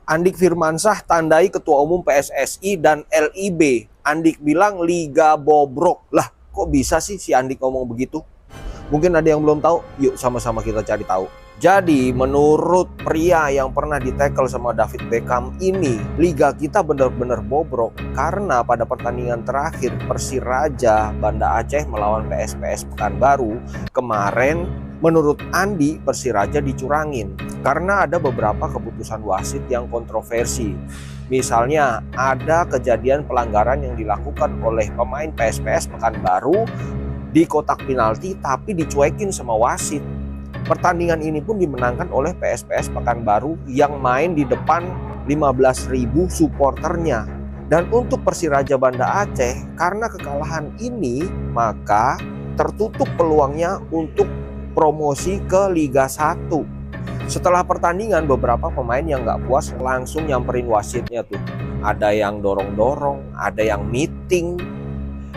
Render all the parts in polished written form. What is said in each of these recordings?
Andik Firmansyah tandai Ketua Umum PSSI dan LIB. Andik bilang liga bobrok. Lah, kok bisa sih si Andik ngomong begitu? Mungkin ada yang belum tahu, yuk sama-sama kita cari tahu. Jadi menurut pria yang pernah ditekel sama David Beckham ini, liga kita benar-benar bobrok karena pada pertandingan terakhir Persiraja Banda Aceh melawan PSPS Pekanbaru kemarin, menurut Andi Persiraja dicurangin karena ada beberapa keputusan wasit yang kontroversi. Misalnya ada kejadian pelanggaran yang dilakukan oleh pemain PSPS Pekanbaru di kotak penalti tapi dicuekin sama wasit. Pertandingan ini pun dimenangkan oleh PSPS Pekanbaru yang main di depan 15.000 supporternya. Dan untuk Persiraja Banda Aceh, karena kekalahan ini maka tertutup peluangnya untuk promosi ke Liga 1. Setelah pertandingan, beberapa pemain yang nggak puas langsung nyamperin wasitnya tuh. Ada yang dorong-dorong, ada yang meeting.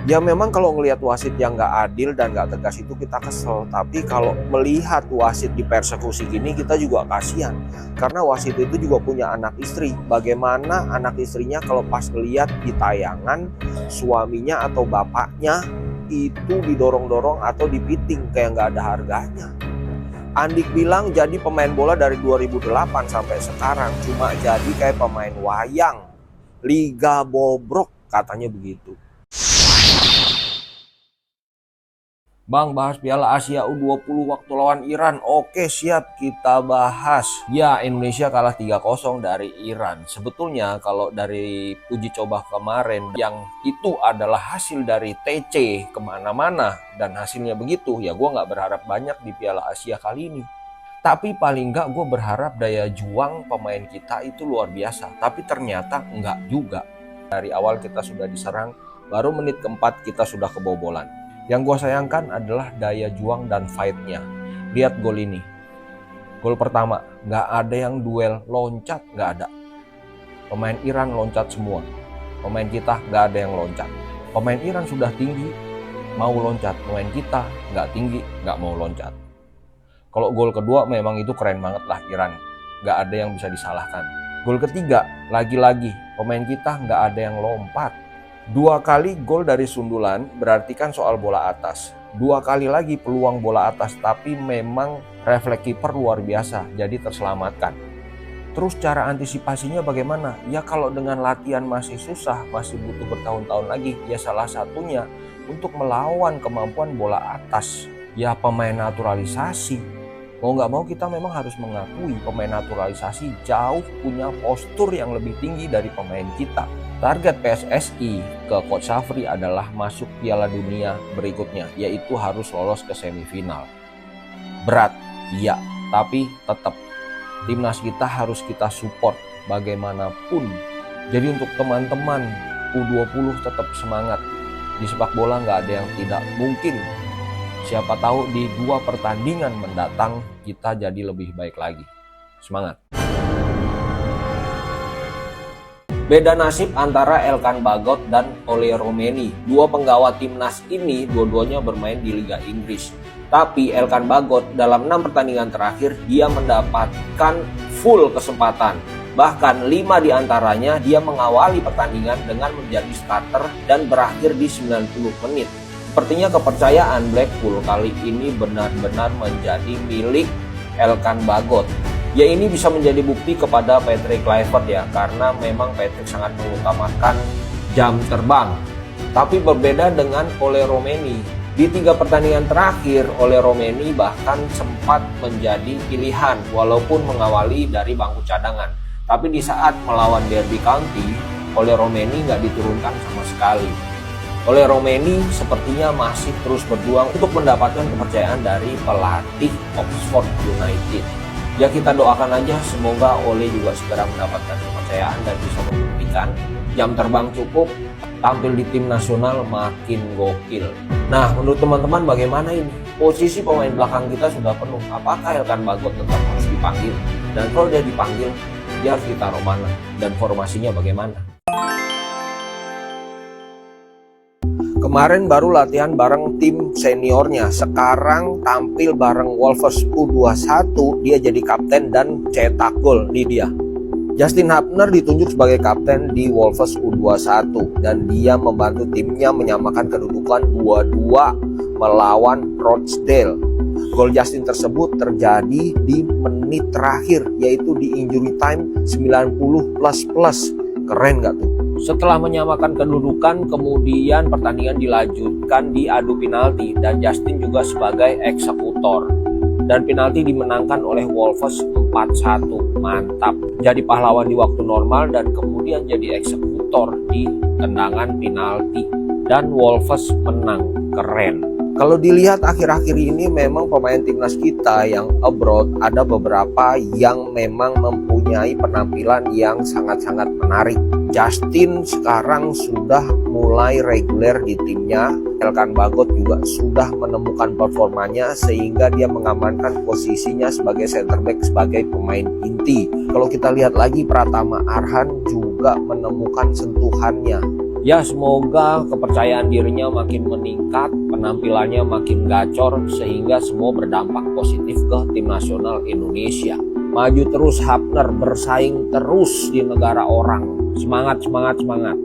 Ya memang kalau ngelihat wasit yang nggak adil dan nggak tegas itu kita kesel. Tapi kalau melihat wasit dipersekusi gini kita juga kasihan. Karena wasit itu juga punya anak istri. Bagaimana anak istrinya kalau pas ngelihat di tayangan suaminya atau bapaknya itu didorong-dorong atau dipiting kayak nggak ada harganya. Andik bilang jadi pemain bola dari 2008 sampai sekarang cuma jadi kayak pemain wayang. Liga bobrok katanya begitu. Bang, bahas Piala Asia U20 waktu lawan Iran. Oke, siap, kita bahas. Ya, Indonesia kalah 3-0 dari Iran. Sebetulnya kalau dari uji coba kemarin yang itu adalah hasil dari TC kemana-mana dan hasilnya begitu, ya gue nggak berharap banyak di Piala Asia kali ini. Tapi paling nggak gue berharap daya juang pemain kita itu luar biasa. Tapi ternyata nggak juga. Dari awal kita sudah diserang, baru menit keempat kita sudah kebobolan. Yang gue sayangkan adalah daya juang dan fight-nya. Lihat gol ini. Gol pertama, nggak ada yang duel loncat, nggak ada. Pemain Iran loncat semua. Pemain kita nggak ada yang loncat. Pemain Iran sudah tinggi, mau loncat. Pemain kita nggak tinggi, nggak mau loncat. Kalau gol kedua memang itu keren banget lah Iran. Nggak ada yang bisa disalahkan. Gol ketiga, lagi-lagi pemain kita nggak ada yang lompat. 2 kali gol dari sundulan berarti kan soal bola atas. 2 kali lagi peluang bola atas tapi memang refleks kiper luar biasa jadi terselamatkan. Terus cara antisipasinya bagaimana? Ya kalau dengan latihan masih susah, masih butuh bertahun-tahun lagi, ya salah satunya untuk melawan kemampuan bola atas. Ya pemain naturalisasi. Mau nggak mau kita memang harus mengakui pemain naturalisasi jauh punya postur yang lebih tinggi dari pemain kita. Target PSSI ke Coach Safri adalah masuk Piala Dunia berikutnya, yaitu harus lolos ke semifinal. Berat, iya, tapi tetap timnas kita harus kita support bagaimanapun. Jadi untuk teman-teman U20 tetap semangat. Di sepak bola nggak ada yang tidak mungkin. Siapa tahu di 2 pertandingan mendatang kita jadi lebih baik lagi. Semangat! Beda nasib antara Elkan Bagot dan Ole Romeni. 2 penggawa timnas ini dua-duanya bermain di Liga Inggris. Tapi Elkan Bagot dalam 6 pertandingan terakhir dia mendapatkan full kesempatan. Bahkan 5 diantaranya dia mengawali pertandingan dengan menjadi starter dan berakhir di 90 menit. Sepertinya kepercayaan Blackpool kali ini benar-benar menjadi milik Elkan Bagot. Ya ini bisa menjadi bukti kepada Patrick Kluivert ya, karena memang Patrick sangat mengutamakan jam terbang. Tapi berbeda dengan Ole Romeni. Di 3 pertandingan terakhir, Ole Romeni bahkan sempat menjadi pilihan walaupun mengawali dari bangku cadangan. Tapi di saat melawan Derby County, Ole Romeni nggak diturunkan sama sekali. Ole Romeni sepertinya masih terus berjuang untuk mendapatkan kepercayaan dari pelatih Oxford United. Ya kita doakan aja semoga Ole juga segera mendapatkan kepercayaan dan bisa membuktikan jam terbang cukup, tampil di tim nasional makin gokil. Nah menurut teman-teman bagaimana ini? Posisi pemain belakang kita sudah penuh. Apakah Elkan Bagot tetap harus dipanggil? Dan kalau dia dipanggil, dia harus ditaruh mana? Dan formasinya bagaimana? Kemarin baru latihan bareng tim seniornya, sekarang tampil bareng Wolves U21, dia jadi kapten dan cetak gol nih dia. Justin Hubner ditunjuk sebagai kapten di Wolves U21 dan dia membantu timnya menyamakan kedudukan 2-2 melawan Rochdale. Gol Justin tersebut terjadi di menit terakhir, yaitu di injury time 90++. Keren gak tuh? Setelah menyamakan kedudukan, kemudian pertandingan dilanjutkan di adu penalti dan Justin juga sebagai eksekutor. Dan penalti dimenangkan oleh Wolves 4-1. Mantap. Jadi pahlawan di waktu normal dan kemudian jadi eksekutor di tendangan penalti. Dan Wolves menang. Keren. Kalau dilihat akhir-akhir ini memang pemain timnas kita yang abroad ada beberapa yang memang mempunyai penampilan yang sangat-sangat menarik. Justin sekarang sudah mulai reguler di timnya. Elkan Bagot juga sudah menemukan performanya sehingga dia mengamankan posisinya sebagai center back, sebagai pemain inti. Kalau kita lihat lagi, Pratama Arhan juga menemukan sentuhannya. Ya, semoga kepercayaan dirinya makin meningkat, penampilannya makin gacor sehingga semua berdampak positif ke tim nasional Indonesia. Maju terus Hubner, bersaing terus di negara orang. Semangat, semangat, semangat.